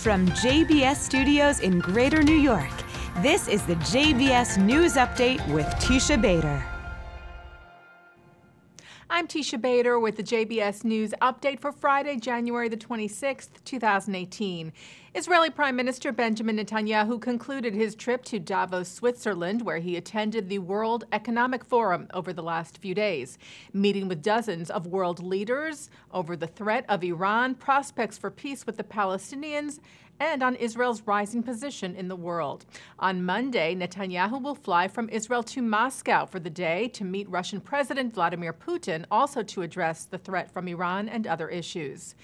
From JBS Studios in Greater New York, this is the JBS News Update with Teisha Bader. I'm Teisha Bader with the JBS News Update for Friday, January the 26th, 2018. Israeli Prime Minister Benjamin Netanyahu concluded his trip to Davos, Switzerland, where he attended the World Economic Forum over the last few days, meeting with dozens of world leaders over the threat of Iran, prospects for peace with the Palestinians, and on Israel's rising position in the world. On Monday, Netanyahu will fly from Israel to Moscow for the day to meet Russian President Vladimir Putin, also to address the threat from Iran and other issues.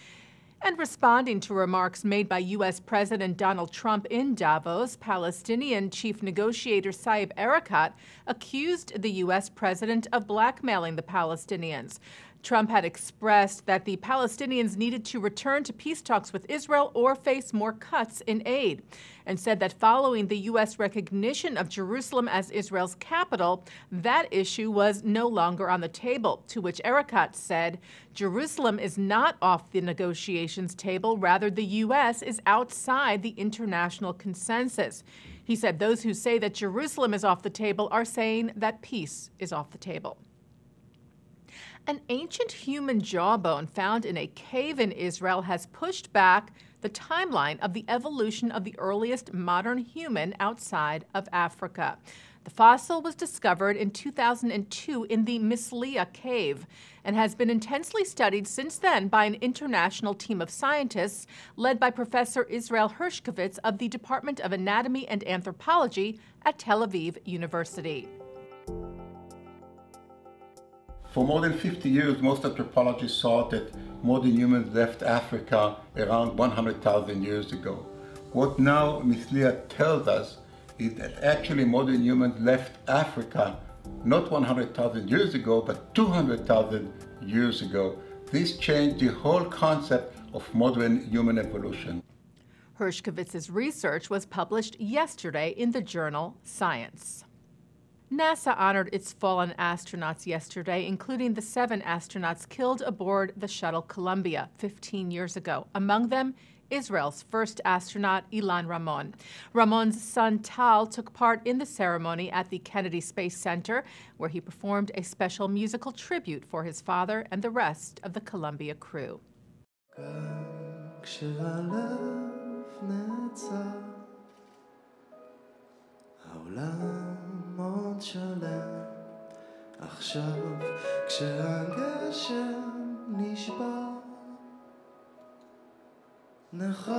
And responding to remarks made by U.S. President Donald Trump in Davos, Palestinian chief negotiator Saeb Erekat accused the U.S. president of blackmailing the Palestinians. Trump had expressed that the Palestinians needed to return to peace talks with Israel or face more cuts in aid, and said that following the U.S. recognition of Jerusalem as Israel's capital, that issue was no longer on the table, to which Erekat said, Jerusalem is not off the negotiations table, rather the U.S. is outside the international consensus. He said those who say that Jerusalem is off the table are saying that peace is off the table. An ancient human jawbone found in a cave in Israel has pushed back the timeline of the evolution of the earliest modern human outside of Africa. The fossil was discovered in 2002 in the Mislia cave and has been intensely studied since then by an international team of scientists led by Professor Israel Hershkovitz of the Department of Anatomy and Anthropology at Tel Aviv University. For more than 50 years, most anthropologists thought that modern humans left Africa around 100,000 years ago. What now Mislia tells us is that actually modern humans left Africa not 100,000 years ago, but 200,000 years ago. This changed the whole concept of modern human evolution. Hershkovitz's research was published yesterday in the journal Science. NASA honored its fallen astronauts yesterday, including the 7 astronauts killed aboard the shuttle Columbia 15 years ago. Among them, Israel's first astronaut, Ilan Ramon. Ramon's son, Tal, took part in the ceremony at the Kennedy Space Center, where he performed a special musical tribute for his father and the rest of the Columbia crew. עוד שלם עכשיו כשהגשם נשבר נחת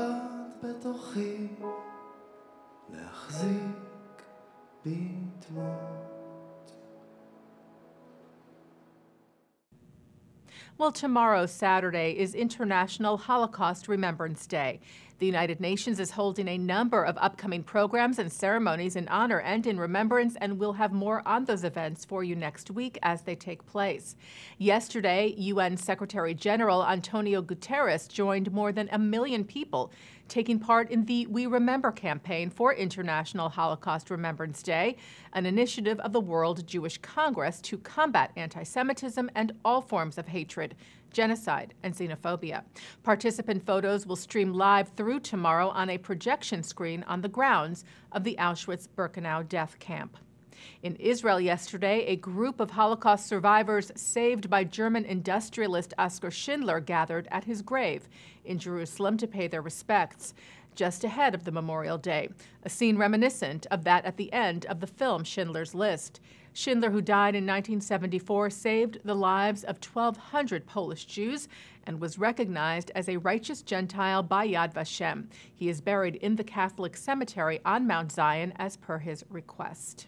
בתוכי להחזיק בתמות. Well, tomorrow, Saturday, is International Holocaust Remembrance Day. The United Nations is holding a number of upcoming programs and ceremonies in honor and in remembrance, and we'll have more on those events for you next week as they take place. Yesterday, UN Secretary General Antonio Guterres joined more than 1 million people taking part in the We Remember campaign for International Holocaust Remembrance Day, an initiative of the World Jewish Congress to combat anti-Semitism and all forms of hatred, genocide, and xenophobia. Participant photos will stream live through tomorrow on a projection screen on the grounds of the Auschwitz-Birkenau death camp. In Israel yesterday, a group of Holocaust survivors saved by German industrialist Oskar Schindler gathered at his grave in Jerusalem to pay their respects, just ahead of the Memorial Day, a scene reminiscent of that at the end of the film Schindler's List. Schindler, who died in 1974, saved the lives of 1,200 Polish Jews and was recognized as a righteous Gentile by Yad Vashem. He is buried in the Catholic cemetery on Mount Zion as per his request.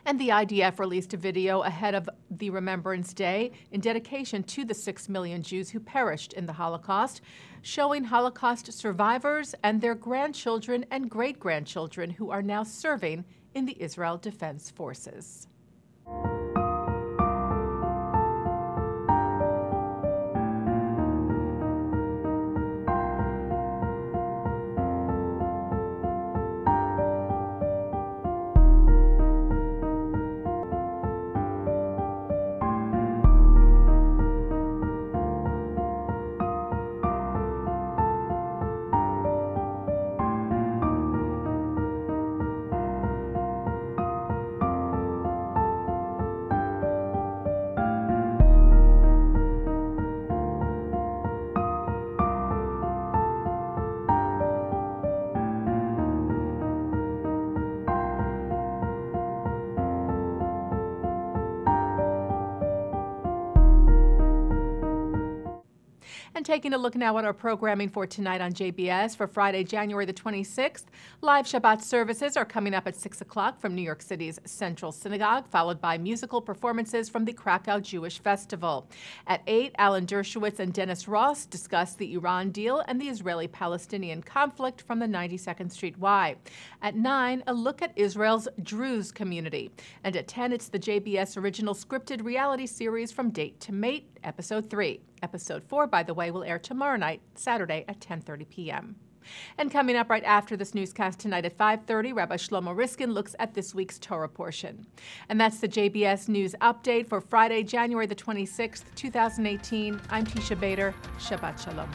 And the IDF released a video ahead of the Remembrance Day in dedication to the 6 million Jews who perished in the Holocaust, showing Holocaust survivors and their grandchildren and great-grandchildren who are now serving in the Israel Defense Forces. And taking a look now at our programming for tonight on JBS for Friday, January the 26th. Live Shabbat services are coming up at 6 o'clock from New York City's Central Synagogue, followed by musical performances from the Krakow Jewish Festival. At 8, Alan Dershowitz and Dennis Ross discuss the Iran deal and the Israeli-Palestinian conflict from the 92nd Street Y. At 9, a look at Israel's Druze community. And at 10, it's the JBS original scripted reality series From Date to Mate, Episode 3. Episode 4, by the way, will air tomorrow night, Saturday at 10:30 p.m. And coming up right after this newscast tonight at 5:30, Rabbi Shlomo Riskin looks at this week's Torah portion. And that's the JBS News Update for Friday, January the 26th, 2018. I'm Teisha Bader. Shabbat Shalom.